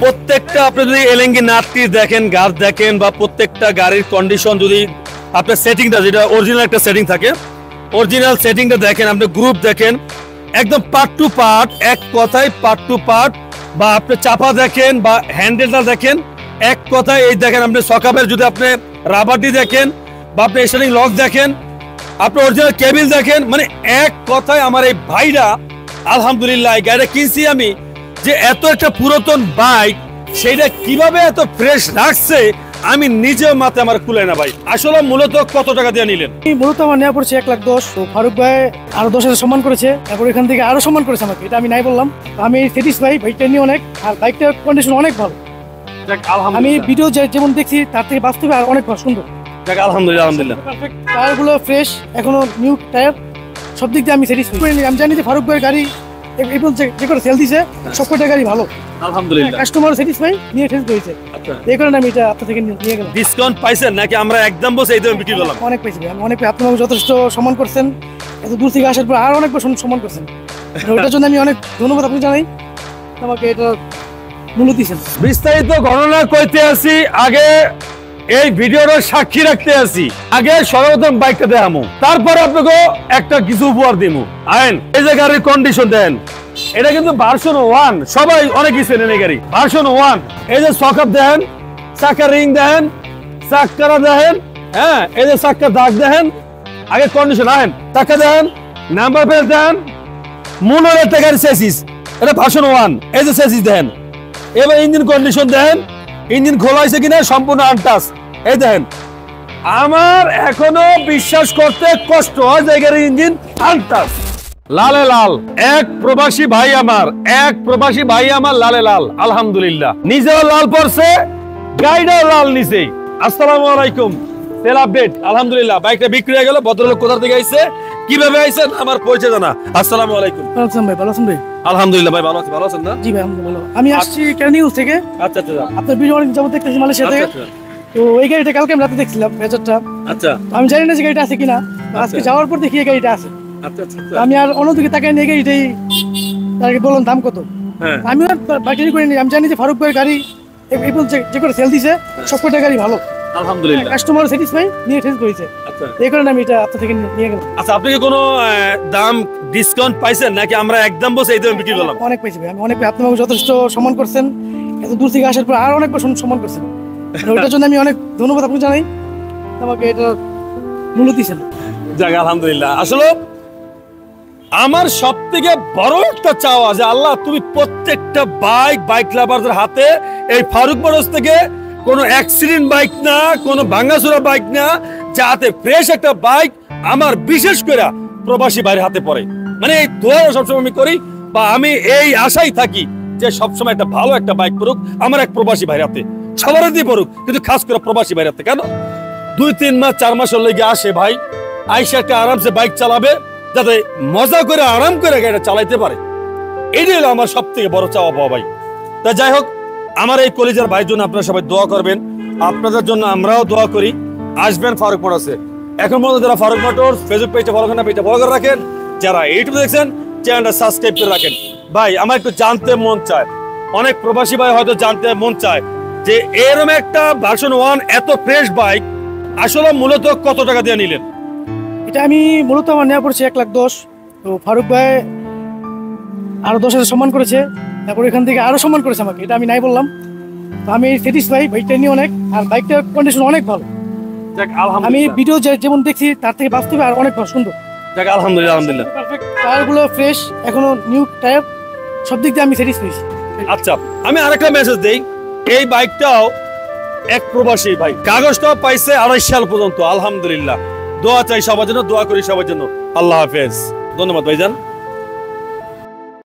প্রত্যেকটা আপনি যদি এলএনজি নাটটি দেখেন, গাছ দেখেন, বা প্রত্যেকটা গাড়ির কন্ডিশন যদি আপনার সেটিংটা, যেটা অরিজিনাল একটা সেটিং থাকে, অরিজিনাল সেটিংটা দেখেন, আপনি গ্রুপ দেখেন, একদম পার্ট টু পার্ট, এক কথায় পার্ট টু পার্ট, বা আপনি চাপা দেখেন বা হ্যান্ডেলটা দেখেন, এক কথায় এই দেখেন, আপনি সকাপের যদি আপনি রাবারটি দেখেন বা আপনি স্টারিং লক দেখেন, আপনি অরিজিনাল কেবিল দেখেন, মানে এক কথায় আমার এই ভাইরা আলহামদুলিল্লাহ এই গাড়িটা কিনছি আমি, যে এত একটা পুরাতন বাইক সেটা কিভাবে এত ফ্রেশ রাখছে আমি নিজেও মাথায় আমার কুলে না ভাই। আসলে মূলত কত টাকা দিয়ে নিলেন? মূলত আমার নেওয়া পড়ছে 1,10,000। তো ফারুক ভাই আরো 10,000 সম্মান করেছে, তারপর এখান থেকে আরো সম্মান করেছে আমাকে, এটা আমি নাই বললাম। আমি স্যাটিসফাই, বাইকটা নিয়ে অনেক, আর বাইকটার কন্ডিশন অনেক ভালো। আমি ভিডিও যেমন দেখছি তার থেকে বাস্তবে আর অনেক সুন্দর। আলহামদুলিল্লাহ আলহামদুলিল্লাহ। টায়ারগুলো ফ্রেশ, এখনো নিউ টায়ার, সব দিক দিয়ে আমি স্যাটিসফাই। আমি জানি যে ফারুক ভাইয়ের গাড়ি এবং যে করে সেল দিছে সবকটা গাড়ি ভালো, আলহামদুলিল্লাহ। কাস্টমার স্যাটিসফাই, নিয়ে ঠেস হয়েছে। এই কারণে আমি এটা আপনার থেকে নিয়ে গেলাম। ডিসকাউন্ট পাইছেন নাকি আমরা একদম বসে এই দামে বিক্রি করলাম? অনেক পাইছি, আমি অনেক, আপনি আমাকে যথেষ্ট সম্মান করছেন, এত দূর থেকে আসার পর আর অনেক সম্মান করছেন, ওটার জন্য আমি অনেক ধন্যবাদ আপনি জানাই, আমাকে এটা মূল্য দিয়েছেন। বিস্তারিত গণনা করতে আসি, আগে এই ভিডিওর সাক্ষী রাখতে আসি, আগে সর্বপ্রথম বাইকটা দেখামু, তারপরে আপনাকে একটা কিছু উপহার দিমু। আইন এই যে গাড়ির কন্ডিশন দেন, এটা কিন্তু ভার্সন 1, সবাই অনেক কিছু নেন এই গাড়ি ভার্সন 1। এই যে সকাপ দেখেন, চাকার রিং দেখেন, চাক্কারা দেখেন, হ্যাঁ এই যে চাক্কার দাগ দেখেন, আগে কন্ডিশন আইন, চাক্কা দেখেন, নাম্বার প্লেট দেখেন, মূল একটা গাড়ি চেসিস, এটা ভার্সন 1। এই যে চেসিস দেখেন, এবার ইঞ্জিন কন্ডিশন দেখেন, ইঞ্জিন খোলা হয়েছে কিনা সম্পূর্ণ আনটাচ। এই দেখেন, আমার এখনো বিশ্বাস করতে কষ্ট হয় যে গাড়ির ইঞ্জিন আনটাচ, লালে লাল। এক প্রবাসী ভাই আমার, এক প্রবাসী ভাই আমার লালে লাল, আলহামদুলিল্লাহ। নিজেও লাল পড়ছে, গাড়িটাও লাল নিচে। আসসালামু আলাইকুম, সেল আপডেট। আলহামদুলিল্লাহ বাইকটা বিক্রি হয়ে গেল। ভদ্রলোক কোথা থেকে আইছে, কিভাবে আইছেন আমার পরিচয় জানা। আসসালামু আলাইকুম। ভাই ভালো আছেন ভাই? আলহামদুলিল্লাহ ভাই ভালো আছি, ভালো আছেন না? জি ভাই আলহামদুলিল্লাহ। আমি আসছি ক্যানিউজ থেকে। আচ্ছা আচ্ছা। আপনার ভিডিও অনেক যাবত দেখতেছি মালয়েশিয়া থেকে। তো এই গাড়িটা কালকে আমি রাতে দেখছিলাম, ভেজারটা। আচ্ছা, আমি জানি না যে গাড়িটা আছে কিনা, আজকে যাওয়ার পর দেখি এই গাড়িটা আছে। আচ্ছা আচ্ছা। আমি আর অন্যদিকে তাকাই নিয়ে গাড়িটাই, তাকে বললাম দাম কত। আমি আর বাকিনি করিনি, আমি জানি যে ফারুক ভাইয়ের গাড়ি এবং যে করে সেল দিছে সবকটা গাড়ি ভালো, আলহামদুলিল্লাহ। কাস্টমার স্যাটিসফাই, নিয়ে ঠেস হয়েছে। আচ্ছা, এই কারণে আমি এটা আপনার থেকে নিয়ে গেলাম। আচ্ছা আপনি কি কোনো দাম ডিসকাউন্ট পাইছেন নাকি আমরা একদম বসে এই দামে বিক্রি করলাম? অনেক পাইছি ভাই, আমি অনেক, আপনি আমাকে যথেষ্ট সম্মান করছেন, এত দূর থেকে আসার পর আর অনেক সম্মান করছেন, ওটার জন্য আমি অনেক ধন্যবাদ আপনি জানাই, আমাকে এটা মূল্য দিয়েছেন। যাক আলহামদুলিল্লাহ। আসলে আমার সব থেকে বড় একটা চাওয়া যে আল্লাহ তুমি প্রত্যেকটা বাইক লাভারদের হাতে এই ফারুক মোটরস থেকে কোনো অ্যাক্সিডেন্ট বাইক না, কোনো ভাঙাচোরা বাইক না, যাতে ফ্রেশ একটা বাইক আমার বিশেষ করে প্রবাসী ভাইয়ের হাতে পড়ে। মানে এই দোয়া সবসময় আমি করি, বা আমি এই আশাই থাকি যে সবসময় একটা ভালো একটা বাইক পড়ুক আমার এক প্রবাসী ভাইয়ের হাতে, সবার দিয়ে পড়ুক, কিন্তু খাস করে প্রবাসী ভাইয়ের হাতে। কেন 2-3 মাস 4 মাসের লেগে আসে ভাই, আইসা একটা আরামসে বাইক চালাবে, যাতে মজা করে আরাম করে গাড়িটা চালাইতে পারে। এটাই হলো আমার সব থেকে বড় চাওয়া পাওয়া ভাই। তা যাই হোক, আমার এই কলিজার ভাইয়ের জন্য আপনারা সবাই দোয়া করবেন, আপনাদের জন্য আমরাও দোয়া করি। আসবেন ফারুক মোটরসে। এখন পর্যন্ত যারা ফারুক মোটরস ফেসবুক পেজটা ফলো করেন, পেজটা ফলো করে রাখেন, যারা ইউটিউব দেখছেন চ্যানেলটা সাবস্ক্রাইব করে রাখেন। ভাই আমার একটু জানতে মন চায়, অনেক প্রবাসী ভাই হয়তো জানতে মন চায় যে এরকম একটা ভার্সন 1 এত ফ্রেশ বাইক আসলে মূলত কত টাকা দিয়ে নিলেন? এটা আমি মূলত আমার নেওয়া পড়ছে 1,10,000। তো ফারুক ভাই আরো 10,000 সম্মান করেছে, তারপর এখান থেকে আরো সম্মান করেছে আমাকে, এটা আমি নাই বললাম। তো আমি স্যাটিসফাই, বাইকটা নিয়ে অনেক, আর বাইকটার কন্ডিশন অনেক ভালো। আমি ভিডিও যেমন দেখছি তার থেকে বাস্তবে আর অনেক সুন্দর। আলহামদুলিল্লাহ আলহামদুলিল্লাহ। টায়ারগুলো ফ্রেশ, এখনো নিউ টায়ার, সব দিক দিয়ে আমি স্যাটিসফাই। আচ্ছা আমি আরেকটা মেসেজ দেই, এই বাইকটাও এক প্রবাসী ভাই কাগজটাও পাইছে 28 সাল পর্যন্ত, আলহামদুলিল্লাহ। দোয়া চাই সবার জন্য, দোয়া করি সবার জন্য। আল্লাহ হাফেজ, ধন্যবাদ ভাইজান।